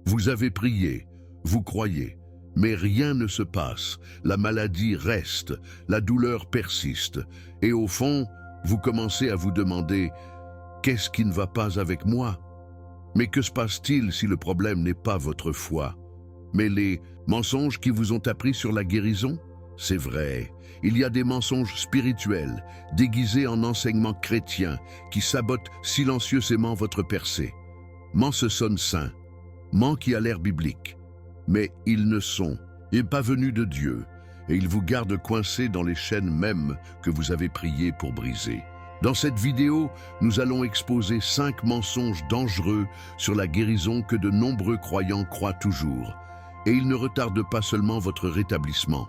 Vous avez prié, vous croyez, mais rien ne se passe, la maladie reste, la douleur persiste, et au fond, vous commencez à vous demander « Qu'est-ce qui ne va pas avec moi ?» Mais que se passe-t-il si le problème n'est pas votre foi, mais les mensonges qui vous ont appris sur la guérison? C'est vrai, il y a des mensonges spirituels, déguisés en enseignements chrétiens, qui sabotent silencieusement votre percée. Ment se sonne saint, ment qui a l'air biblique, mais ils ne sont pas venus de Dieu, et ils vous gardent coincés dans les chaînes mêmes que vous avez prié pour briser. Dans cette vidéo, nous allons exposer 5 mensonges dangereux sur la guérison que de nombreux croyants croient toujours. Et ils ne retardent pas seulement votre rétablissement,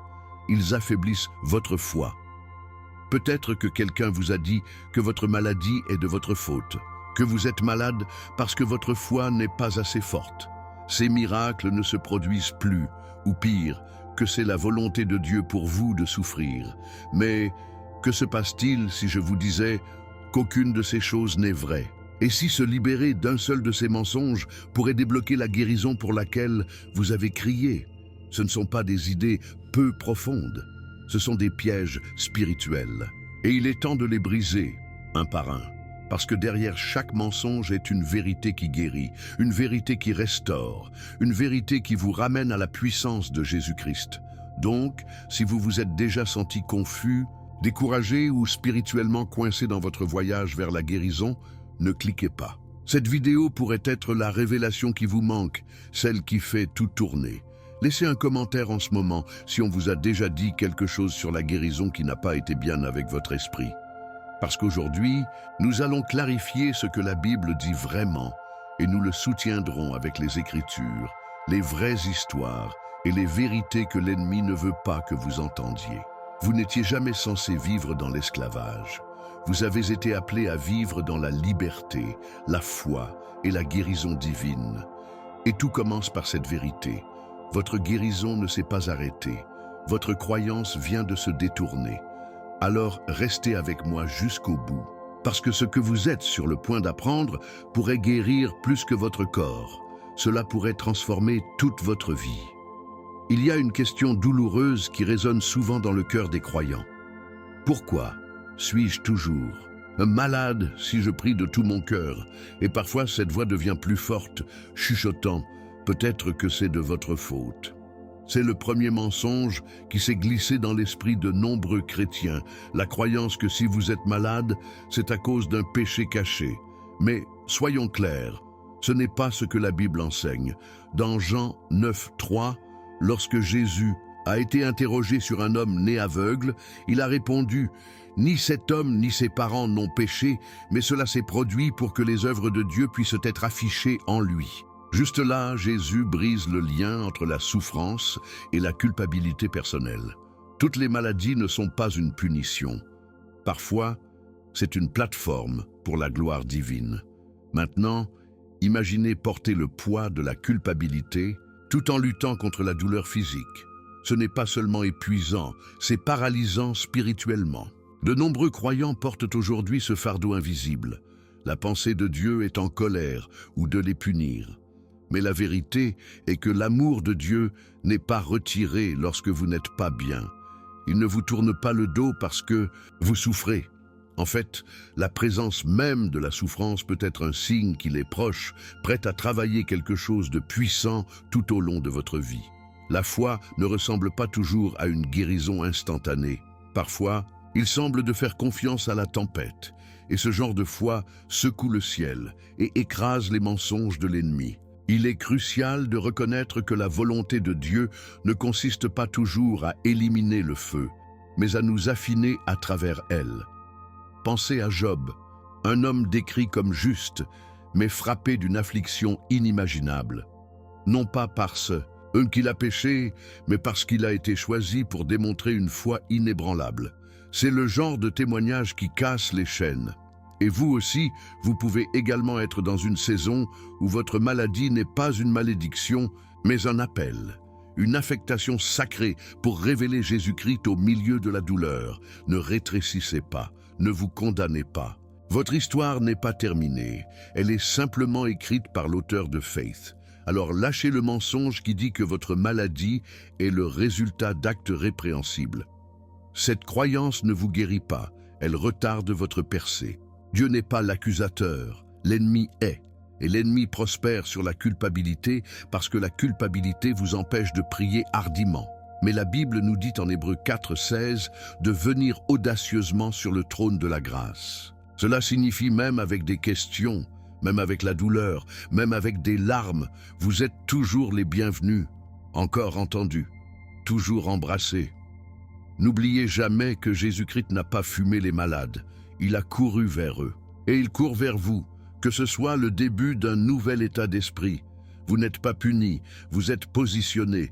ils affaiblissent votre foi. Peut-être que quelqu'un vous a dit que votre maladie est de votre faute, que vous êtes malade parce que votre foi n'est pas assez forte. Ces miracles ne se produisent plus, ou pire, que c'est la volonté de Dieu pour vous de souffrir. Mais que se passe-t-il si je vous disais qu'aucune de ces choses n'est vraie? Et si se libérer d'un seul de ces mensonges pourrait débloquer la guérison pour laquelle vous avez crié? Ce ne sont pas des idées peu profondes, ce sont des pièges spirituels. Et il est temps de les briser, un par un. Parce que derrière chaque mensonge est une vérité qui guérit, une vérité qui restaure, une vérité qui vous ramène à la puissance de Jésus-Christ. Donc, si vous vous êtes déjà senti confus, découragé ou spirituellement coincé dans votre voyage vers la guérison, ne cliquez pas. Cette vidéo pourrait être la révélation qui vous manque, celle qui fait tout tourner. Laissez un commentaire en ce moment si on vous a déjà dit quelque chose sur la guérison qui n'a pas été bien avec votre esprit. Parce qu'aujourd'hui, nous allons clarifier ce que la Bible dit vraiment et nous le soutiendrons avec les Écritures, les vraies histoires et les vérités que l'ennemi ne veut pas que vous entendiez. Vous n'étiez jamais censé vivre dans l'esclavage. Vous avez été appelé à vivre dans la liberté, la foi et la guérison divine. Et tout commence par cette vérité. Votre guérison ne s'est pas arrêtée. Votre croyance vient de se détourner. Alors restez avec moi jusqu'au bout. Parce que ce que vous êtes sur le point d'apprendre pourrait guérir plus que votre corps. Cela pourrait transformer toute votre vie. Il y a une question douloureuse qui résonne souvent dans le cœur des croyants. Pourquoi suis-je toujours malade si je prie de tout mon cœur? Et parfois cette voix devient plus forte, chuchotant « Peut-être que c'est de votre faute ». C'est le premier mensonge qui s'est glissé dans l'esprit de nombreux chrétiens, la croyance que si vous êtes malade, c'est à cause d'un péché caché. Mais soyons clairs, ce n'est pas ce que la Bible enseigne. Dans Jean 9:3, lorsque Jésus a été interrogé sur un homme né aveugle, il a répondu « Ni cet homme ni ses parents n'ont péché, mais cela s'est produit pour que les œuvres de Dieu puissent être affichées en lui. » Juste là, Jésus brise le lien entre la souffrance et la culpabilité personnelle. Toutes les maladies ne sont pas une punition. Parfois, c'est une plateforme pour la gloire divine. Maintenant, imaginez porter le poids de la culpabilité tout en luttant contre la douleur physique. Ce n'est pas seulement épuisant, c'est paralysant spirituellement. De nombreux croyants portent aujourd'hui ce fardeau invisible. La pensée de Dieu est en colère ou de les punir. Mais la vérité est que l'amour de Dieu n'est pas retiré lorsque vous n'êtes pas bien. Il ne vous tourne pas le dos parce que vous souffrez. En fait, la présence même de la souffrance peut être un signe qu'il est proche, prêt à travailler quelque chose de puissant tout au long de votre vie. La foi ne ressemble pas toujours à une guérison instantanée. Parfois, il semble de faire confiance à la tempête, et ce genre de foi secoue le ciel et écrase les mensonges de l'ennemi. Il est crucial de reconnaître que la volonté de Dieu ne consiste pas toujours à éliminer le feu, mais à nous affiner à travers elle. Pensez à Job, un homme décrit comme juste, mais frappé d'une affliction inimaginable. Non pas parce qu'il a péché, mais parce qu'il a été choisi pour démontrer une foi inébranlable. C'est le genre de témoignage qui casse les chaînes. Et vous aussi, vous pouvez également être dans une saison où votre maladie n'est pas une malédiction, mais un appel, une affectation sacrée pour révéler Jésus-Christ au milieu de la douleur. Ne rétrécissez pas, ne vous condamnez pas. Votre histoire n'est pas terminée, elle est simplement écrite par l'auteur de Faith, Alors lâchez le mensonge qui dit que votre maladie est le résultat d'actes répréhensibles. Cette croyance ne vous guérit pas, elle retarde votre percée. Dieu n'est pas l'accusateur, l'ennemi est. Et l'ennemi prospère sur la culpabilité parce que la culpabilité vous empêche de prier hardiment. Mais la Bible nous dit en Hébreux 4,16 de venir audacieusement sur le trône de la grâce. Cela signifie même avec des questions, même avec la douleur, même avec des larmes, vous êtes toujours les bienvenus, encore entendus, toujours embrassés. N'oubliez jamais que Jésus-Christ n'a pas fumé les malades, il a couru vers eux. Et il court vers vous, que ce soit le début d'un nouvel état d'esprit. Vous n'êtes pas punis, vous êtes positionnés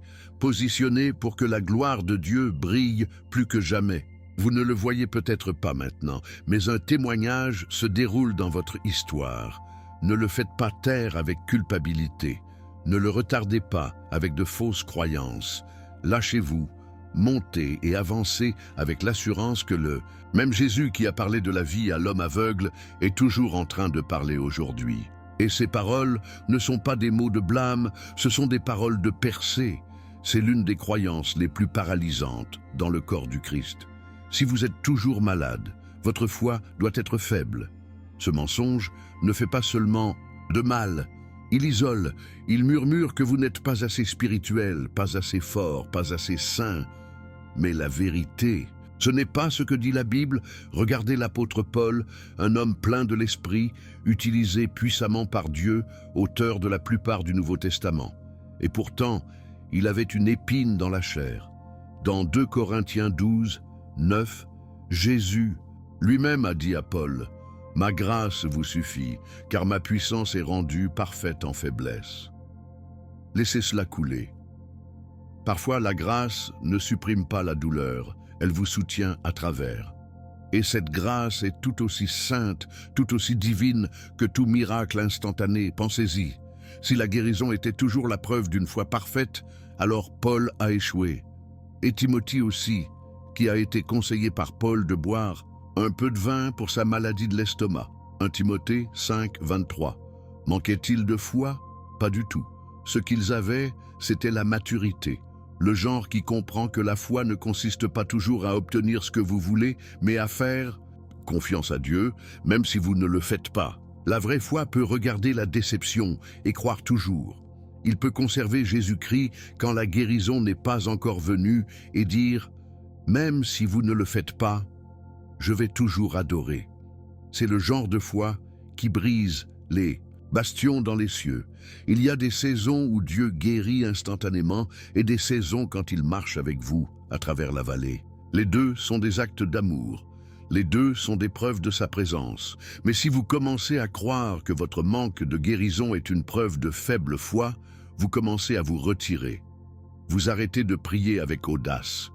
pour que la gloire de Dieu brille plus que jamais. Vous ne le voyez peut-être pas maintenant, mais un témoignage se déroule dans votre histoire. Ne le faites pas taire avec culpabilité. Ne le retardez pas avec de fausses croyances. Lâchez-vous, montez et avancez avec l'assurance que même Jésus qui a parlé de la vie à l'homme aveugle est toujours en train de parler aujourd'hui. Et ces paroles ne sont pas des mots de blâme, ce sont des paroles de percée. C'est l'une des croyances les plus paralysantes dans le corps du Christ. Si vous êtes toujours malade, votre foi doit être faible. Ce mensonge ne fait pas seulement de mal, il isole, il murmure que vous n'êtes pas assez spirituel, pas assez fort, pas assez saint. Mais la vérité, ce n'est pas ce que dit la Bible. Regardez l'apôtre Paul, un homme plein de l'esprit, utilisé puissamment par Dieu, auteur de la plupart du Nouveau Testament. Et pourtant, il avait une épine dans la chair. Dans 2 Corinthiens 12, 9, Jésus lui-même a dit à Paul, « Ma grâce vous suffit, car ma puissance est rendue parfaite en faiblesse. » Laissez cela couler. Parfois, la grâce ne supprime pas la douleur, elle vous soutient à travers. Et cette grâce est tout aussi sainte, tout aussi divine que tout miracle instantané. Pensez-y, si la guérison était toujours la preuve d'une foi parfaite, alors Paul a échoué. Et Timothée aussi, qui a été conseillé par Paul de boire un peu de vin pour sa maladie de l'estomac. 1 Timothée 5, 23. Manquait-il de foi? Pas du tout. Ce qu'ils avaient, c'était la maturité. Le genre qui comprend que la foi ne consiste pas toujours à obtenir ce que vous voulez, mais à faire confiance à Dieu, même si vous ne le faites pas. La vraie foi peut regarder la déception et croire toujours. Il peut conserver Jésus-Christ quand la guérison n'est pas encore venue et dire « Même si vous ne le faites pas, je vais toujours adorer. » C'est le genre de foi qui brise les bastions dans les cieux. Il y a des saisons où Dieu guérit instantanément et des saisons quand il marche avec vous à travers la vallée. Les deux sont des actes d'amour. Les deux sont des preuves de sa présence. Mais si vous commencez à croire que votre manque de guérison est une preuve de faible foi, vous commencez à vous retirer. Vous arrêtez de prier avec audace.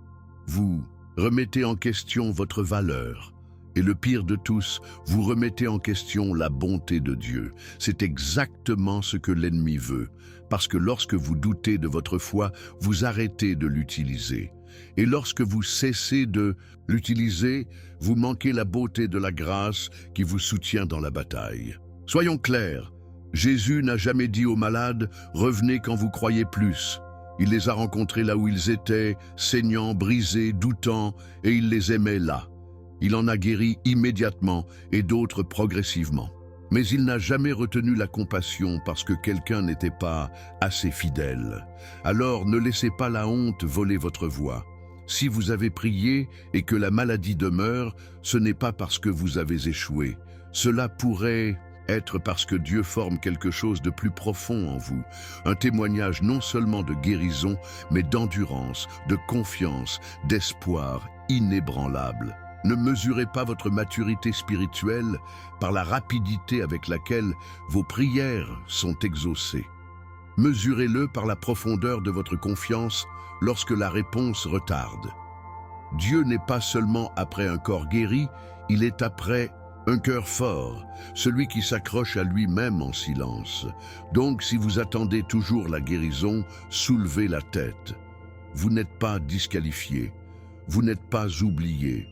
Vous remettez en question votre valeur. Et le pire de tous, vous remettez en question la bonté de Dieu. C'est exactement ce que l'ennemi veut. Parce que lorsque vous doutez de votre foi, vous arrêtez de l'utiliser. Et lorsque vous cessez de l'utiliser, vous manquez la beauté de la grâce qui vous soutient dans la bataille. Soyons clairs, Jésus n'a jamais dit aux malades « Revenez quand vous croyez plus ». Il les a rencontrés là où ils étaient, saignants, brisés, doutants, et il les aimait là. Il en a guéri immédiatement et d'autres progressivement. Mais il n'a jamais retenu la compassion parce que quelqu'un n'était pas assez fidèle. Alors ne laissez pas la honte voler votre voix. Si vous avez prié et que la maladie demeure, ce n'est pas parce que vous avez échoué. Cela pourrait être parce que Dieu forme quelque chose de plus profond en vous. Un témoignage non seulement de guérison, mais d'endurance, de confiance, d'espoir inébranlable. Ne mesurez pas votre maturité spirituelle par la rapidité avec laquelle vos prières sont exaucées. Mesurez-le par la profondeur de votre confiance lorsque la réponse retarde. Dieu n'est pas seulement après un corps guéri, il est après un cœur fort, celui qui s'accroche à lui-même en silence. Donc si vous attendez toujours la guérison, soulevez la tête. Vous n'êtes pas disqualifié, vous n'êtes pas oublié.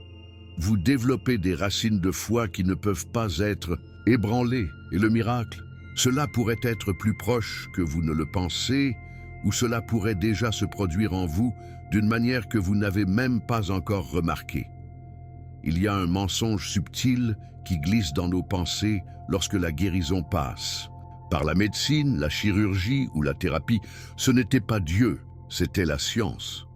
Vous développez des racines de foi qui ne peuvent pas être ébranlées. Et le miracle, Cela pourrait être plus proche que vous ne le pensez, ou cela pourrait déjà se produire en vous d'une manière que vous n'avez même pas encore remarquée. Il y a un mensonge subtil qui glisse dans nos pensées lorsque la guérison passe. Par la médecine, la chirurgie ou la thérapie, ce n'était pas Dieu, c'était la science.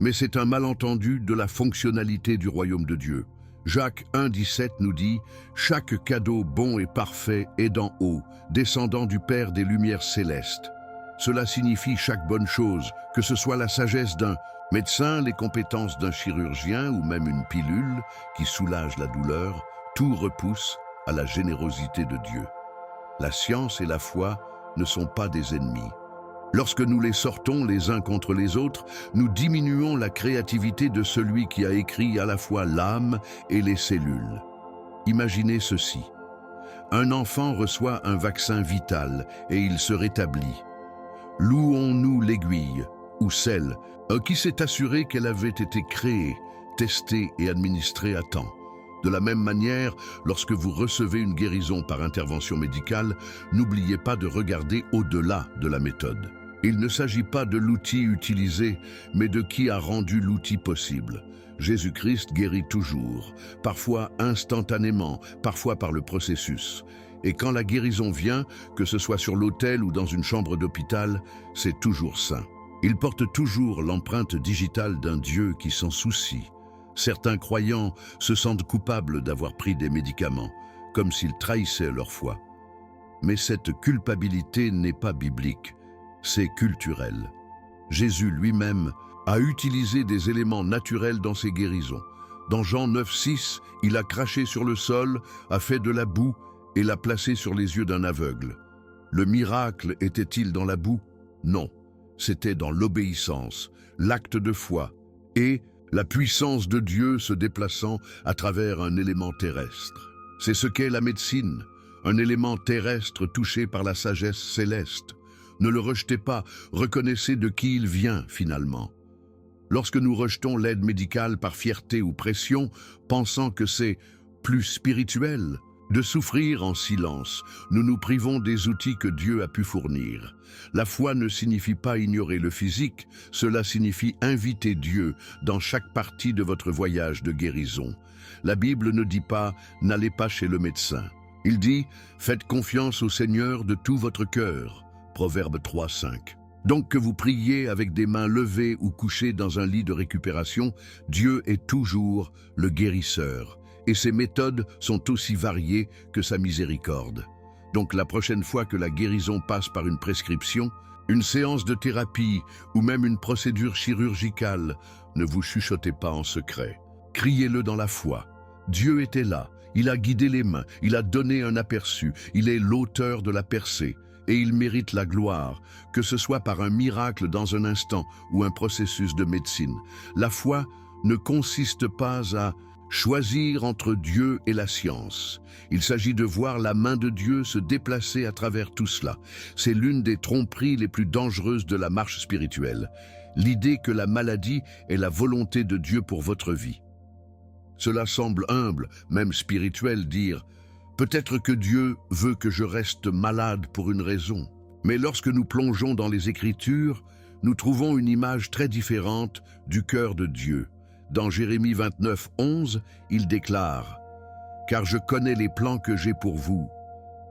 Mais c'est un malentendu de la fonctionnalité du royaume de Dieu. Jacques 1,17 nous dit « Chaque cadeau bon et parfait est d'en haut, descendant du Père des lumières célestes. » Cela signifie chaque bonne chose, que ce soit la sagesse d'un médecin, les compétences d'un chirurgien ou même une pilule qui soulage la douleur, tout repousse à la générosité de Dieu. La science et la foi ne sont pas des ennemis. Lorsque nous les sortons les uns contre les autres, nous diminuons la créativité de celui qui a écrit à la fois l'âme et les cellules. Imaginez ceci. Un enfant reçoit un vaccin vital et il se rétablit. Louons-nous l'aiguille, ou celle, qui s'est assurée qu'elle avait été créée, testée et administrée à temps. De la même manière, lorsque vous recevez une guérison par intervention médicale, n'oubliez pas de regarder au-delà de la méthode. Il ne s'agit pas de l'outil utilisé, mais de qui a rendu l'outil possible. Jésus-Christ guérit toujours, parfois instantanément, parfois par le processus. Et quand la guérison vient, que ce soit sur l'autel ou dans une chambre d'hôpital, c'est toujours sain. Il porte toujours l'empreinte digitale d'un Dieu qui s'en soucie. Certains croyants se sentent coupables d'avoir pris des médicaments, comme s'ils trahissaient leur foi. Mais cette culpabilité n'est pas biblique, c'est culturel. Jésus lui-même a utilisé des éléments naturels dans ses guérisons. Dans Jean 9,6, il a craché sur le sol, a fait de la boue et l'a placé sur les yeux d'un aveugle. Le miracle était-il dans la boue? Non, c'était dans l'obéissance, l'acte de foi et la puissance de Dieu se déplaçant à travers un élément terrestre. C'est ce qu'est la médecine, un élément terrestre touché par la sagesse céleste. Ne le rejetez pas, reconnaissez de qui il vient finalement. Lorsque nous rejetons l'aide médicale par fierté ou pression, pensant que c'est plus spirituel, de souffrir en silence, nous nous privons des outils que Dieu a pu fournir. La foi ne signifie pas ignorer le physique, cela signifie inviter Dieu dans chaque partie de votre voyage de guérison. La Bible ne dit pas « n'allez pas chez le médecin ». Il dit « faites confiance au Seigneur de tout votre cœur ». Proverbe 3,5. Donc que vous priez avec des mains levées ou couchées dans un lit de récupération, Dieu est toujours le guérisseur. Et ses méthodes sont aussi variées que sa miséricorde. Donc la prochaine fois que la guérison passe par une prescription, une séance de thérapie ou même une procédure chirurgicale, ne vous chuchotez pas en secret. Criez-le dans la foi. Dieu était là, il a guidé les mains, il a donné un aperçu, il est l'auteur de la percée et il mérite la gloire, que ce soit par un miracle dans un instant ou un processus de médecine. La foi ne consiste pas à choisir entre Dieu et la science. Il s'agit de voir la main de Dieu se déplacer à travers tout cela. C'est l'une des tromperies les plus dangereuses de la marche spirituelle. L'idée que la maladie est la volonté de Dieu pour votre vie. Cela semble humble, même spirituel, dire « peut-être que Dieu veut que je reste malade pour une raison ». Mais lorsque nous plongeons dans les Écritures, nous trouvons une image très différente du cœur de Dieu. Dans Jérémie 29,11, il déclare « Car je connais les plans que j'ai pour vous,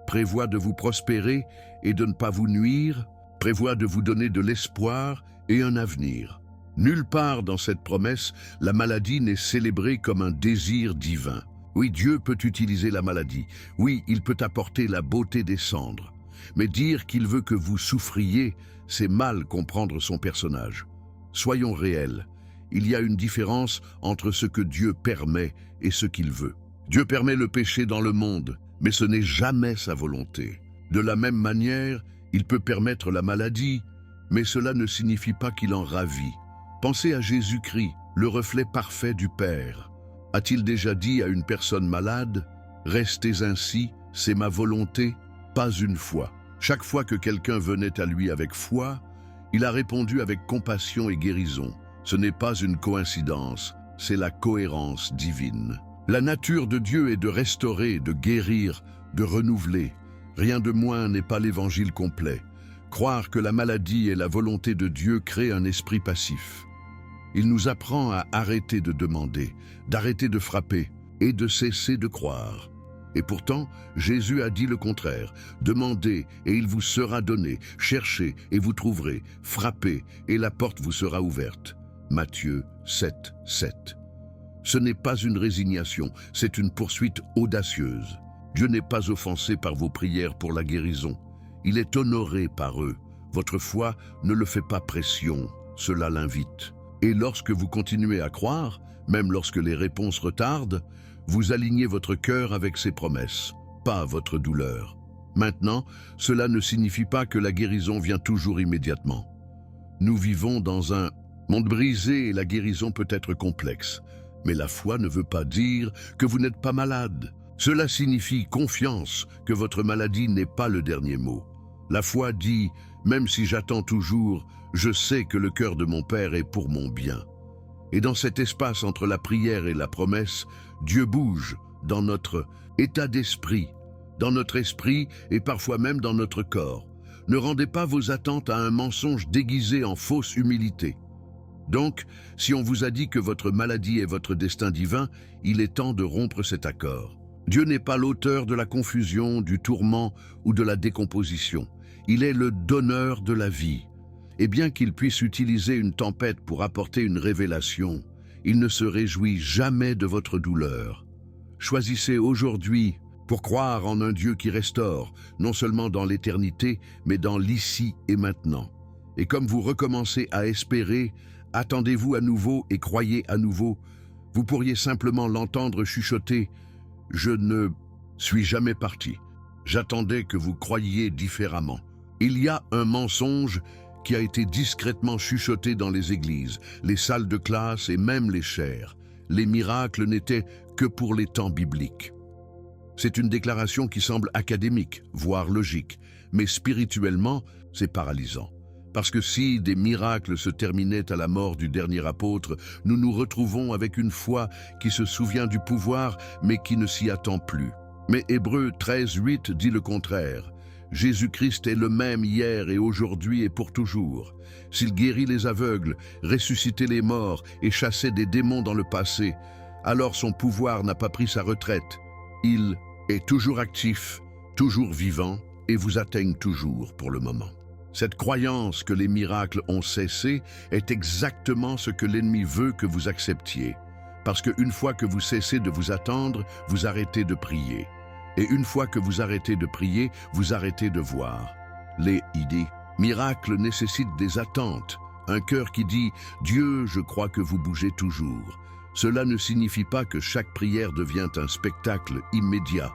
prévois de vous prospérer et de ne pas vous nuire, prévois de vous donner de l'espoir et un avenir. » Nulle part dans cette promesse, la maladie n'est célébrée comme un désir divin. Oui, Dieu peut utiliser la maladie. Oui, il peut apporter la beauté des cendres. Mais dire qu'il veut que vous souffriez, c'est mal comprendre son personnage. Soyons réels. Il y a une différence entre ce que Dieu permet et ce qu'il veut. Dieu permet le péché dans le monde, mais ce n'est jamais sa volonté. De la même manière, il peut permettre la maladie, mais cela ne signifie pas qu'il en ravit. Pensez à Jésus-Christ, le reflet parfait du Père. A-t-il déjà dit à une personne malade « Restez ainsi, c'est ma volonté » ? Pas une fois. Chaque fois que quelqu'un venait à lui avec foi, il a répondu avec compassion et guérison. Ce n'est pas une coïncidence, c'est la cohérence divine. La nature de Dieu est de restaurer, de guérir, de renouveler. Rien de moins n'est pas l'évangile complet. Croire que la maladie et la volonté de Dieu créent un esprit passif. Il nous apprend à arrêter de demander, d'arrêter de frapper et de cesser de croire. Et pourtant, Jésus a dit le contraire. Demandez et il vous sera donné. Cherchez et vous trouverez. Frappez et la porte vous sera ouverte. Matthieu 7, 7. Ce n'est pas une résignation, c'est une poursuite audacieuse. Dieu n'est pas offensé par vos prières pour la guérison. Il est honoré par eux. Votre foi ne le fait pas pression, cela l'invite. Et lorsque vous continuez à croire, même lorsque les réponses retardent, vous alignez votre cœur avec ses promesses, pas votre douleur. Maintenant, cela ne signifie pas que la guérison vient toujours immédiatement. Nous vivons dans un monde brisé et la guérison peut être complexe. Mais la foi ne veut pas dire que vous n'êtes pas malade. Cela signifie confiance que votre maladie n'est pas le dernier mot. La foi dit, même si j'attends toujours, je sais que le cœur de mon Père est pour mon bien. Et dans cet espace entre la prière et la promesse, Dieu bouge dans notre état d'esprit, dans notre esprit et parfois même dans notre corps. Ne rendez pas vos attentes à un mensonge déguisé en fausse humilité. Donc, si on vous a dit que votre maladie est votre destin divin, il est temps de rompre cet accord. Dieu n'est pas l'auteur de la confusion, du tourment ou de la décomposition. Il est le donneur de la vie. Et bien qu'il puisse utiliser une tempête pour apporter une révélation, il ne se réjouit jamais de votre douleur. Choisissez aujourd'hui pour croire en un Dieu qui restaure, non seulement dans l'éternité, mais dans l'ici et maintenant. Et comme vous recommencez à espérer, attendez-vous à nouveau et croyez à nouveau. Vous pourriez simplement l'entendre chuchoter « Je ne suis jamais parti. J'attendais que vous croyiez différemment. » Il y a un mensonge qui a été discrètement chuchoté dans les églises, les salles de classe et même les chaires. Les miracles n'étaient que pour les temps bibliques. C'est une déclaration qui semble académique, voire logique, mais spirituellement, c'est paralysant. Parce que si des miracles se terminaient à la mort du dernier apôtre, nous nous retrouvons avec une foi qui se souvient du pouvoir, mais qui ne s'y attend plus. Mais Hébreux 13, 8 dit le contraire. Jésus-Christ est le même hier et aujourd'hui et pour toujours. S'il guérit les aveugles, ressuscitait les morts et chassait des démons dans le passé, alors son pouvoir n'a pas pris sa retraite. Il est toujours actif, toujours vivant et vous atteigne toujours pour le moment. Cette croyance que les miracles ont cessé est exactement ce que l'ennemi veut que vous acceptiez. Parce qu'une fois que vous cessez de vous attendre, vous arrêtez de prier. Et une fois que vous arrêtez de prier, vous arrêtez de voir. Les idées, miracles nécessitent des attentes. Un cœur qui dit « Dieu, je crois que vous bougez toujours ». Cela ne signifie pas que chaque prière devient un spectacle immédiat.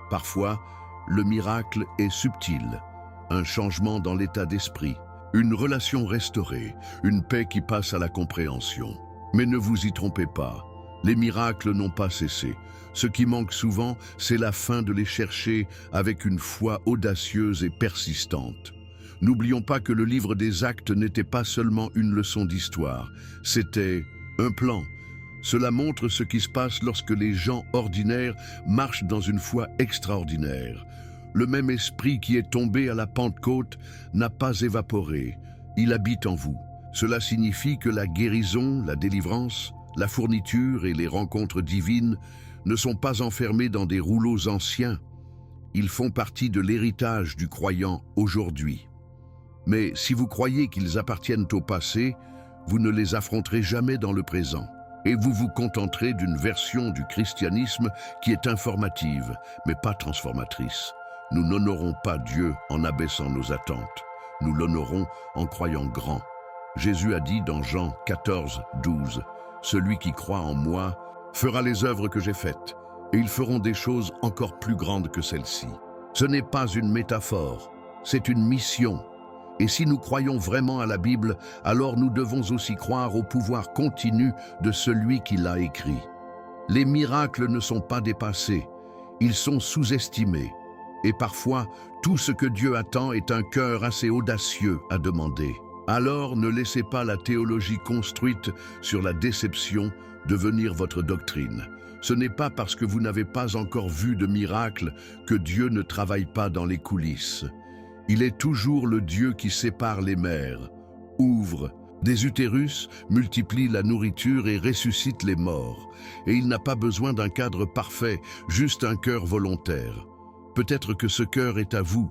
Parfois, le miracle est subtil. Un changement dans l'état d'esprit, une relation restaurée, une paix qui passe à la compréhension. Mais ne vous y trompez pas, les miracles n'ont pas cessé. Ce qui manque souvent, c'est la fin de les chercher avec une foi audacieuse et persistante. N'oublions pas que le livre des Actes n'était pas seulement une leçon d'histoire, c'était un plan. Cela montre ce qui se passe lorsque les gens ordinaires marchent dans une foi extraordinaire. Le même esprit qui est tombé à la Pentecôte n'a pas évaporé, il habite en vous. Cela signifie que la guérison, la délivrance, la fourniture et les rencontres divines ne sont pas enfermés dans des rouleaux anciens. Ils font partie de l'héritage du croyant aujourd'hui. Mais si vous croyez qu'ils appartiennent au passé, vous ne les affronterez jamais dans le présent. Et vous vous contenterez d'une version du christianisme qui est informative, mais pas transformatrice. Nous n'honorons pas Dieu en abaissant nos attentes. Nous l'honorons en croyant grand. Jésus a dit dans Jean 14, 12, « Celui qui croit en moi fera les œuvres que j'ai faites, et ils feront des choses encore plus grandes que celles-ci. » Ce n'est pas une métaphore, c'est une mission. Et si nous croyons vraiment à la Bible, alors nous devons aussi croire au pouvoir continu de celui qui l'a écrit. Les miracles ne sont pas dépassés, ils sont sous-estimés. Et parfois, tout ce que Dieu attend est un cœur assez audacieux à demander. Alors ne laissez pas la théologie construite sur la déception devenir votre doctrine. Ce n'est pas parce que vous n'avez pas encore vu de miracle que Dieu ne travaille pas dans les coulisses. Il est toujours le Dieu qui sépare les mers, ouvre des utérus, multiplie la nourriture et ressuscite les morts. Et il n'a pas besoin d'un cadre parfait, juste un cœur volontaire. Peut-être que ce cœur est à vous.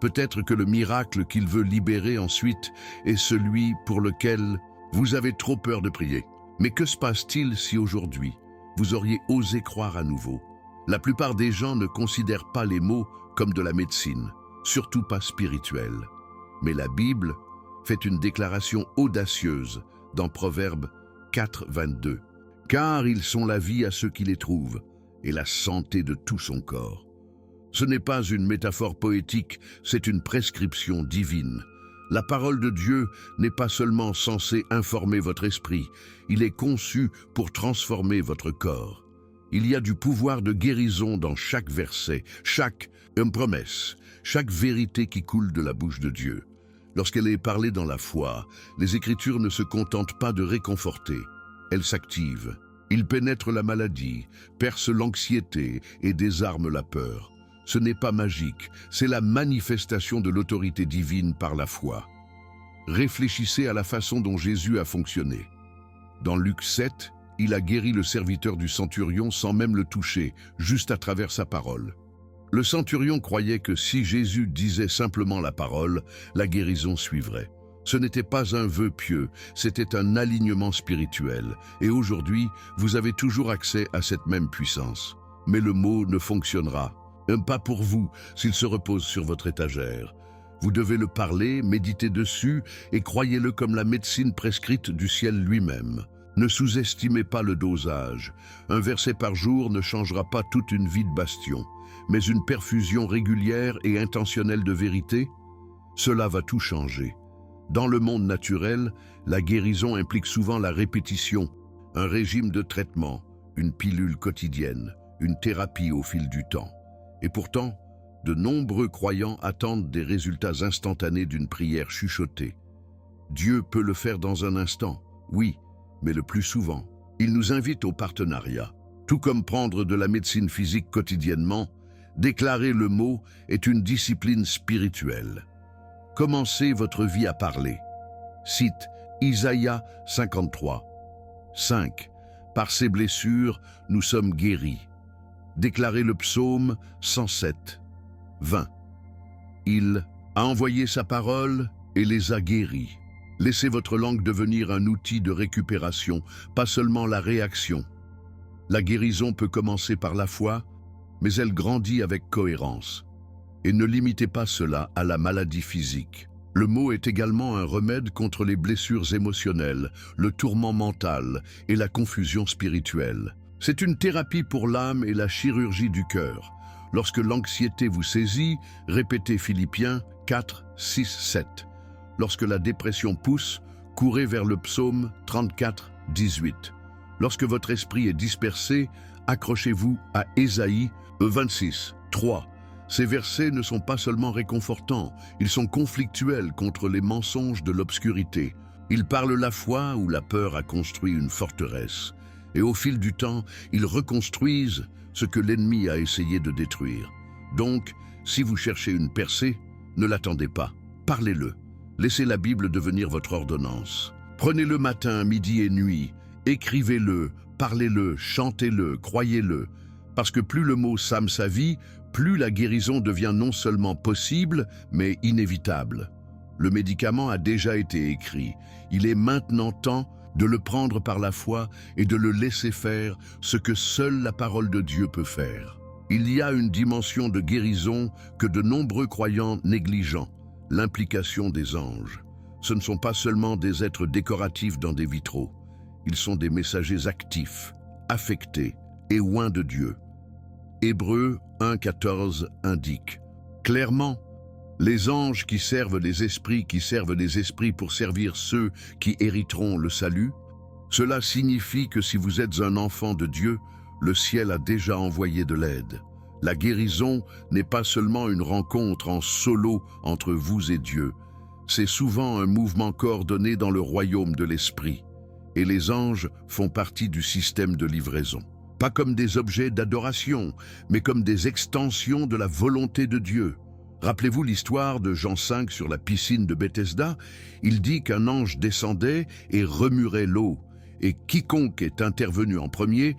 Peut-être que le miracle qu'il veut libérer ensuite est celui pour lequel vous avez trop peur de prier. Mais que se passe-t-il si aujourd'hui, vous auriez osé croire à nouveau? La plupart des gens ne considèrent pas les mots comme de la médecine, surtout pas spirituelle. Mais la Bible fait une déclaration audacieuse dans Proverbe 4, 22. « Car ils sont la vie à ceux qui les trouvent, et la santé de tout son corps. » Ce n'est pas une métaphore poétique, c'est une prescription divine. La parole de Dieu n'est pas seulement censée informer votre esprit, il est conçu pour transformer votre corps. Il y a du pouvoir de guérison dans chaque verset, chaque promesse, chaque vérité qui coule de la bouche de Dieu. Lorsqu'elle est parlée dans la foi, les Écritures ne se contentent pas de réconforter, elles s'activent. Ils pénètrent la maladie, percent l'anxiété et désarment la peur. Ce n'est pas magique, c'est la manifestation de l'autorité divine par la foi. Réfléchissez à la façon dont Jésus a fonctionné. Dans Luc 7, il a guéri le serviteur du centurion sans même le toucher, juste à travers sa parole. Le centurion croyait que si Jésus disait simplement la parole, la guérison suivrait. Ce n'était pas un vœu pieux, c'était un alignement spirituel. Et aujourd'hui, vous avez toujours accès à cette même puissance. Mais le mot ne fonctionnera pas pour vous s'il se repose sur votre étagère. Vous devez le parler, méditer dessus et croyez-le comme la médecine prescrite du ciel lui-même. Ne sous-estimez pas le dosage. Un verset par jour ne changera pas toute une vie de bastion, mais une perfusion régulière et intentionnelle de vérité, cela va tout changer. Dans le monde naturel, la guérison implique souvent la répétition, un régime de traitement, une pilule quotidienne, une thérapie au fil du temps. Et pourtant, de nombreux croyants attendent des résultats instantanés d'une prière chuchotée. Dieu peut le faire dans un instant, oui, mais le plus souvent, il nous invite au partenariat. Tout comme prendre de la médecine physique quotidiennement, déclarer le mot est une discipline spirituelle. Commencez votre vie à parler. Cite Isaïe 53, 5. Par ses blessures, nous sommes guéris. Déclarez le psaume 107, 20. Il a envoyé sa parole et les a guéris. Laissez votre langue devenir un outil de récupération, pas seulement la réaction. La guérison peut commencer par la foi, mais elle grandit avec cohérence. Et ne limitez pas cela à la maladie physique. Le mot est également un remède contre les blessures émotionnelles, le tourment mental et la confusion spirituelle. C'est une thérapie pour l'âme et la chirurgie du cœur. Lorsque l'anxiété vous saisit, répétez Philippiens 4, 6, 7. Lorsque la dépression pousse, courez vers le psaume 34, 18. Lorsque votre esprit est dispersé, accrochez-vous à Ésaïe 26, 3. Ces versets ne sont pas seulement réconfortants, ils sont conflictuels contre les mensonges de l'obscurité. Ils parlent la foi où la peur a construit une forteresse. Et au fil du temps, ils reconstruisent ce que l'ennemi a essayé de détruire. Donc, si vous cherchez une percée, ne l'attendez pas, parlez-le. Laissez la Bible devenir votre ordonnance. Prenez-le matin, midi et nuit, écrivez-le, parlez-le, chantez-le, croyez-le. Parce que plus le mot sème sa vie, plus la guérison devient non seulement possible, mais inévitable. Le médicament a déjà été écrit. Il est maintenant temps de le prendre par la foi et de le laisser faire ce que seule la parole de Dieu peut faire. Il y a une dimension de guérison que de nombreux croyants négligent, l'implication des anges. Ce ne sont pas seulement des êtres décoratifs dans des vitraux, ils sont des messagers actifs, affectés et oints de Dieu. Hébreux 1,14 indique clairement: les anges qui servent les esprits pour servir ceux qui hériteront le salut. Cela signifie que si vous êtes un enfant de Dieu, le ciel a déjà envoyé de l'aide. La guérison n'est pas seulement une rencontre en solo entre vous et Dieu, c'est souvent un mouvement coordonné dans le royaume de l'esprit. Et les anges font partie du système de livraison. pas comme des objets d'adoration, mais comme des extensions de la volonté de Dieu. Rappelez-vous l'histoire de Jean 5 sur la piscine de Bethesda. Il dit qu'un ange descendait et remuerait l'eau, et quiconque est intervenu en premier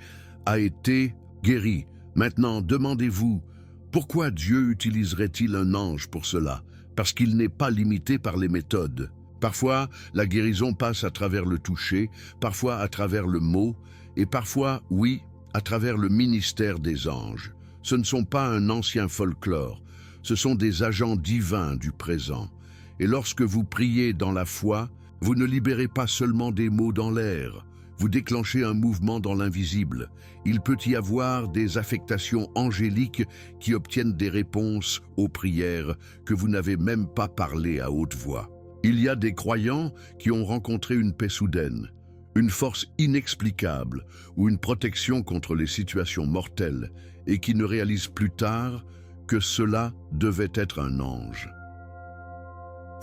a été guéri. Maintenant, demandez-vous, pourquoi Dieu utiliserait-il un ange pour cela? Parce qu'il n'est pas limité par les méthodes. Parfois, la guérison passe à travers le toucher, parfois à travers le mot, et parfois, oui, à travers le ministère des anges. Ce ne sont pas un ancien folklore, ce sont des agents divins du présent. Et lorsque vous priez dans la foi, vous ne libérez pas seulement des mots dans l'air, vous déclenchez un mouvement dans l'invisible. Il peut y avoir des affectations angéliques qui obtiennent des réponses aux prières que vous n'avez même pas parlé à haute voix. Il y a des croyants qui ont rencontré une paix soudaine, une force inexplicable ou une protection contre les situations mortelles et qui ne réalisent plus tard que cela devait être un ange.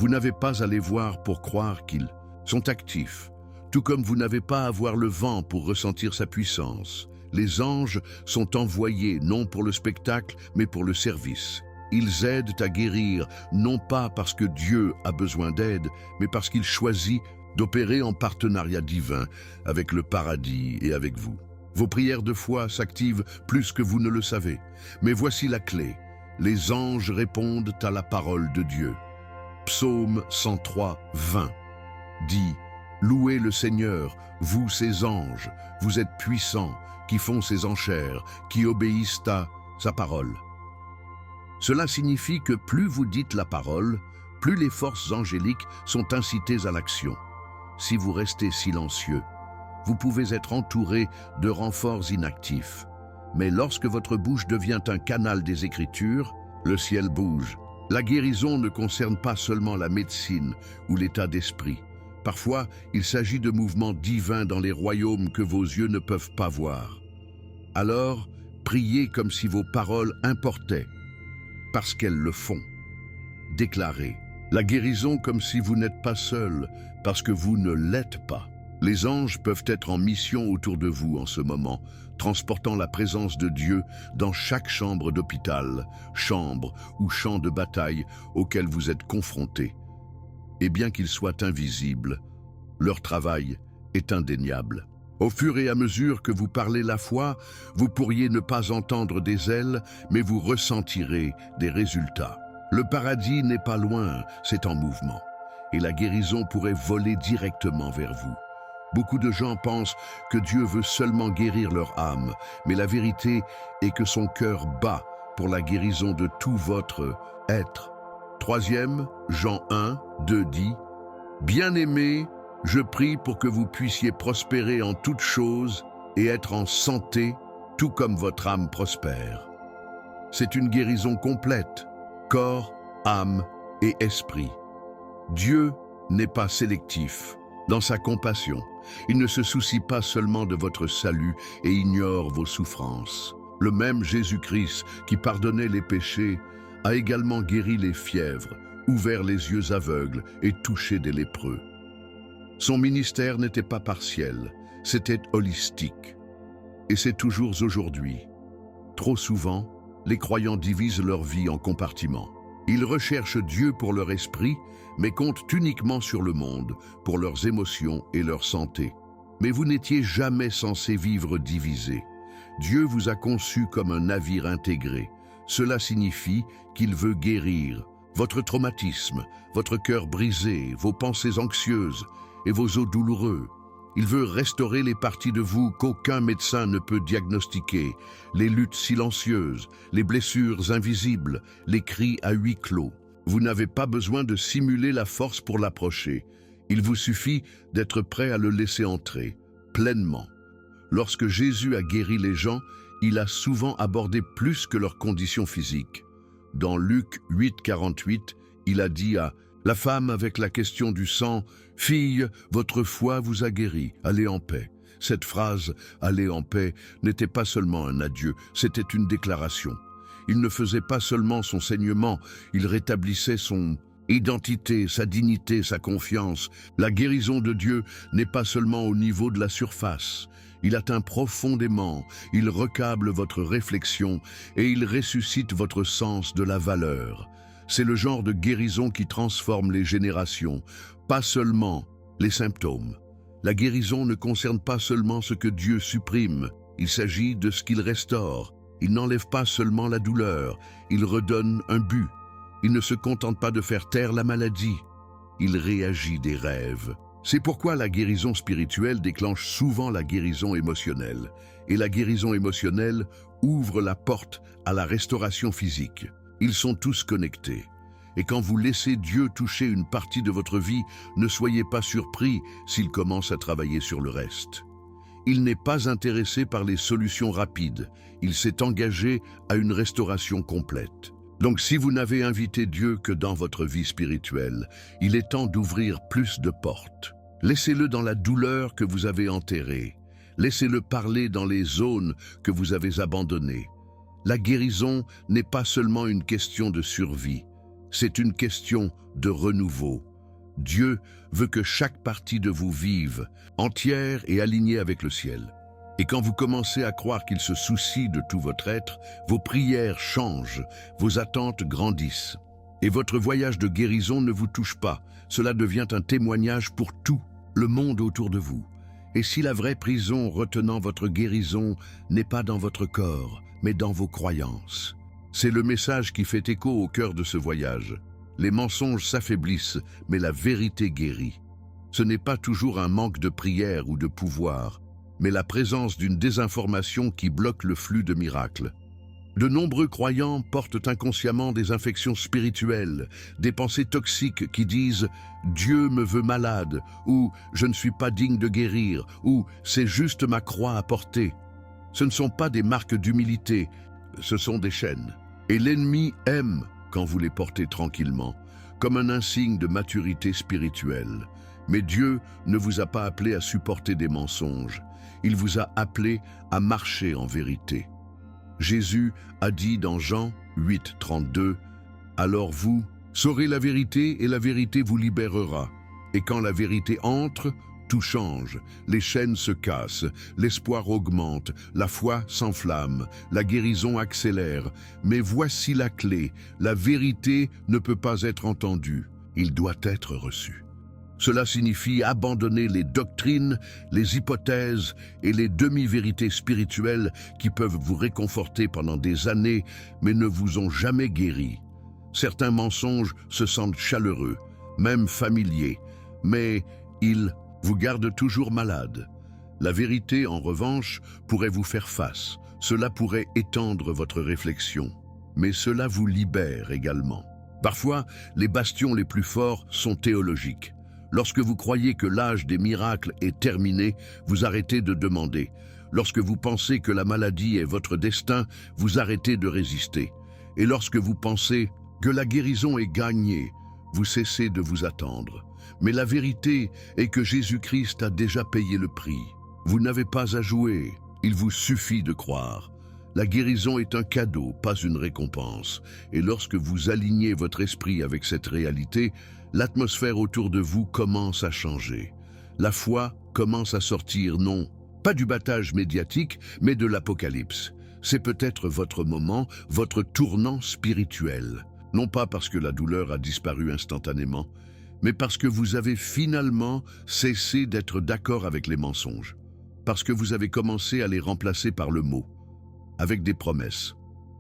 Vous n'avez pas à les voir pour croire qu'ils sont actifs, tout comme vous n'avez pas à voir le vent pour ressentir sa puissance. Les anges sont envoyés non pour le spectacle, mais pour le service. Ils aident à guérir, non pas parce que Dieu a besoin d'aide, mais parce qu'il choisit d'opérer en partenariat divin avec le paradis et avec vous. Vos prières de foi s'activent plus que vous ne le savez. Mais voici la clé. Les anges répondent à la parole de Dieu. Psaume 103, 20 dit « Louez le Seigneur, vous ses anges, vous êtes puissants, qui font ses enchères, qui obéissent à sa parole. » Cela signifie que plus vous dites la parole, plus les forces angéliques sont incitées à l'action. Si vous restez silencieux, vous pouvez être entouré de renforts inactifs. Mais lorsque votre bouche devient un canal des Écritures, le ciel bouge. La guérison ne concerne pas seulement la médecine ou l'état d'esprit. Parfois, il s'agit de mouvements divins dans les royaumes que vos yeux ne peuvent pas voir. Alors, priez comme si vos paroles importaient, parce qu'elles le font. Déclarez la guérison comme si vous n'êtes pas seul, parce que vous ne l'êtes pas. Les anges peuvent être en mission autour de vous en ce moment, transportant la présence de Dieu dans chaque chambre d'hôpital, chambre ou champ de bataille auquel vous êtes confrontés. Et bien qu'ils soient invisibles, leur travail est indéniable. Au fur et à mesure que vous parlez la foi, vous pourriez ne pas entendre des ailes, mais vous ressentirez des résultats. Le paradis n'est pas loin, c'est en mouvement, et la guérison pourrait voler directement vers vous. Beaucoup de gens pensent que Dieu veut seulement guérir leur âme, mais la vérité est que son cœur bat pour la guérison de tout votre être. Troisième, Jean 1, 2 dit « Bien-aimés, je prie pour que vous puissiez prospérer en toutes choses et être en santé, tout comme votre âme prospère. » C'est une guérison complète, corps, âme et esprit. Dieu n'est pas sélectif dans sa compassion. Il ne se soucie pas seulement de votre salut et ignore vos souffrances. Le même Jésus-Christ qui pardonnait les péchés a également guéri les fièvres, ouvert les yeux aveugles et touché des lépreux. Son ministère n'était pas partiel, c'était holistique. Et c'est toujours aujourd'hui. Trop souvent, les croyants divisent leur vie en compartiments. Ils recherchent Dieu pour leur esprit, mais comptent uniquement sur le monde, pour leurs émotions et leur santé. Mais vous n'étiez jamais censé vivre divisé. Dieu vous a conçu comme un navire intégré. Cela signifie qu'il veut guérir votre traumatisme, votre cœur brisé, vos pensées anxieuses et vos os douloureux. Il veut restaurer les parties de vous qu'aucun médecin ne peut diagnostiquer, les luttes silencieuses, les blessures invisibles, les cris à huis clos. Vous n'avez pas besoin de simuler la force pour l'approcher. Il vous suffit d'être prêt à le laisser entrer, pleinement. Lorsque Jésus a guéri les gens, il a souvent abordé plus que leurs conditions physiques. Dans Luc 8, 48, il a dit à la femme avec la question du sang, « Fille, votre foi vous a guéri, allez en paix. » Cette phrase « Allez en paix » n'était pas seulement un adieu, c'était une déclaration. Il ne faisait pas seulement son saignement, il rétablissait son identité, sa dignité, sa confiance. La guérison de Dieu n'est pas seulement au niveau de la surface. Il atteint profondément, il recable votre réflexion et il ressuscite votre sens de la valeur. C'est le genre de guérison qui transforme les générations, pas seulement les symptômes. La guérison ne concerne pas seulement ce que Dieu supprime, il s'agit de ce qu'il restaure. Il n'enlève pas seulement la douleur, il redonne un but. Il ne se contente pas de faire taire la maladie, il réagit des rêves. C'est pourquoi la guérison spirituelle déclenche souvent la guérison émotionnelle. Et la guérison émotionnelle ouvre la porte à la restauration physique. Ils sont tous connectés. Et quand vous laissez Dieu toucher une partie de votre vie, ne soyez pas surpris s'il commence à travailler sur le reste. Il n'est pas intéressé par les solutions rapides. Il s'est engagé à une restauration complète. Donc si vous n'avez invité Dieu que dans votre vie spirituelle, il est temps d'ouvrir plus de portes. Laissez-le dans la douleur que vous avez enterrée. Laissez-le parler dans les zones que vous avez abandonnées. La guérison n'est pas seulement une question de survie, c'est une question de renouveau. Dieu veut que chaque partie de vous vive, entière et alignée avec le ciel. Et quand vous commencez à croire qu'il se soucie de tout votre être, vos prières changent, vos attentes grandissent. Et votre voyage de guérison ne vous touche pas, cela devient un témoignage pour tout le monde autour de vous. Et si la vraie prison retenant votre guérison n'est pas dans votre corps, mais dans vos croyances, c'est le message qui fait écho au cœur de ce voyage. Les mensonges s'affaiblissent, mais la vérité guérit. Ce n'est pas toujours un manque de prière ou de pouvoir, mais la présence d'une désinformation qui bloque le flux de miracles. De nombreux croyants portent inconsciemment des infections spirituelles, des pensées toxiques qui disent « Dieu me veut malade » ou « Je ne suis pas digne de guérir » ou « C'est juste ma croix à porter ». Ce ne sont pas des marques d'humilité, ce sont des chaînes. Et l'ennemi aime quand vous les portez tranquillement, comme un insigne de maturité spirituelle. Mais Dieu ne vous a pas appelé à supporter des mensonges. Il vous a appelé à marcher en vérité. Jésus a dit dans Jean 8, 32, « Alors vous saurez la vérité et la vérité vous libérera. Et quand la vérité entre, tout change, les chaînes se cassent, l'espoir augmente, la foi s'enflamme, la guérison accélère. Mais voici la clé, la vérité ne peut pas être entendue, il doit être reçu. » Cela signifie abandonner les doctrines, les hypothèses et les demi-vérités spirituelles qui peuvent vous réconforter pendant des années, mais ne vous ont jamais guéri. Certains mensonges se sentent chaleureux, même familiers, mais ils vous gardent toujours malade. La vérité, en revanche, pourrait vous faire face. Cela pourrait étendre votre réflexion, mais cela vous libère également. Parfois, les bastions les plus forts sont théologiques. Lorsque vous croyez que l'âge des miracles est terminé, vous arrêtez de demander. Lorsque vous pensez que la maladie est votre destin, vous arrêtez de résister. Et lorsque vous pensez que la guérison est gagnée, vous cessez de vous attendre. Mais la vérité est que Jésus-Christ a déjà payé le prix. Vous n'avez pas à jouer, il vous suffit de croire. La guérison est un cadeau, pas une récompense. Et lorsque vous alignez votre esprit avec cette réalité, l'atmosphère autour de vous commence à changer. La foi commence à sortir, non, pas du battage médiatique, mais de l'Apocalypse. C'est peut-être votre moment, votre tournant spirituel. Non pas parce que la douleur a disparu instantanément, mais parce que vous avez finalement cessé d'être d'accord avec les mensonges. Parce que vous avez commencé à les remplacer par le mot, avec des promesses,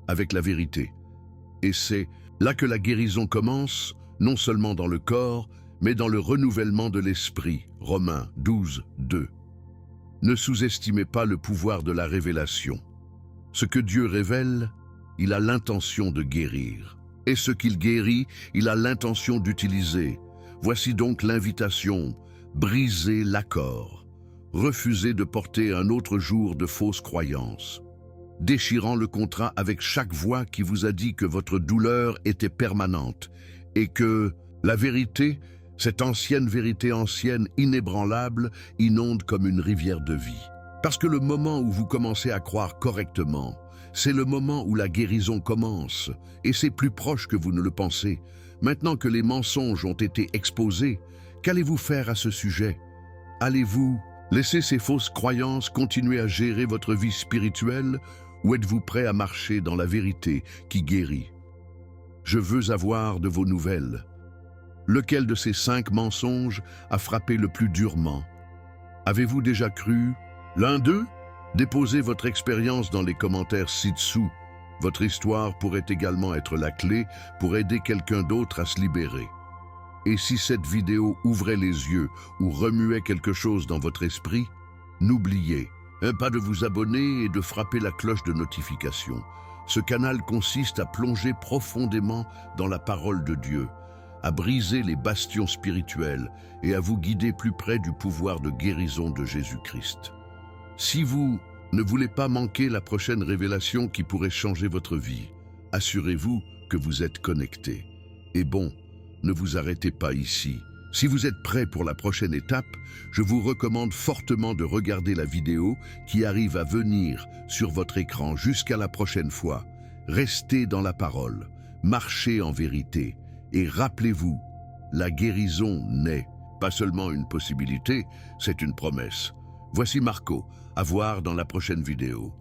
avec la vérité. Et c'est là que la guérison commence, non seulement dans le corps, mais dans le renouvellement de l'esprit. Romains 12, 2. Ne sous-estimez pas le pouvoir de la révélation. Ce que Dieu révèle, il a l'intention de guérir. Et ce qu'il guérit, il a l'intention d'utiliser. Voici donc l'invitation, brisez l'accord. Refusez de porter un autre jour de fausses croyances. Déchirant le contrat avec chaque voix qui vous a dit que votre douleur était permanente et que la vérité, cette ancienne vérité ancienne, inébranlable, inonde comme une rivière de vie. Parce que le moment où vous commencez à croire correctement, c'est le moment où la guérison commence, et c'est plus proche que vous ne le pensez. Maintenant que les mensonges ont été exposés, qu'allez-vous faire à ce sujet? Allez-vous Laissez ces fausses croyances continuer à gérer votre vie spirituelle ou êtes-vous prêt à marcher dans la vérité qui guérit? Je veux avoir de vos nouvelles. Lequel de ces 5 mensonges a frappé le plus durement? Avez-vous déjà cru l'un d'eux? Déposez votre expérience dans les commentaires ci-dessous. Votre histoire pourrait également être la clé pour aider quelqu'un d'autre à se libérer. Et si cette vidéo ouvrait les yeux ou remuait quelque chose dans votre esprit, n'oubliez pas de vous abonner et de frapper la cloche de notification. Ce canal consiste à plonger profondément dans la parole de Dieu, à briser les bastions spirituels et à vous guider plus près du pouvoir de guérison de Jésus-Christ. Si vous ne voulez pas manquer la prochaine révélation qui pourrait changer votre vie, assurez-vous que vous êtes connecté. Et bon, ne vous arrêtez pas ici. Si vous êtes prêt pour la prochaine étape, je vous recommande fortement de regarder la vidéo qui arrive à venir sur votre écran. Jusqu'à la prochaine fois, restez dans la parole, marchez en vérité et rappelez-vous, la guérison n'est pas seulement une possibilité, c'est une promesse. Voici Marco, à voir dans la prochaine vidéo.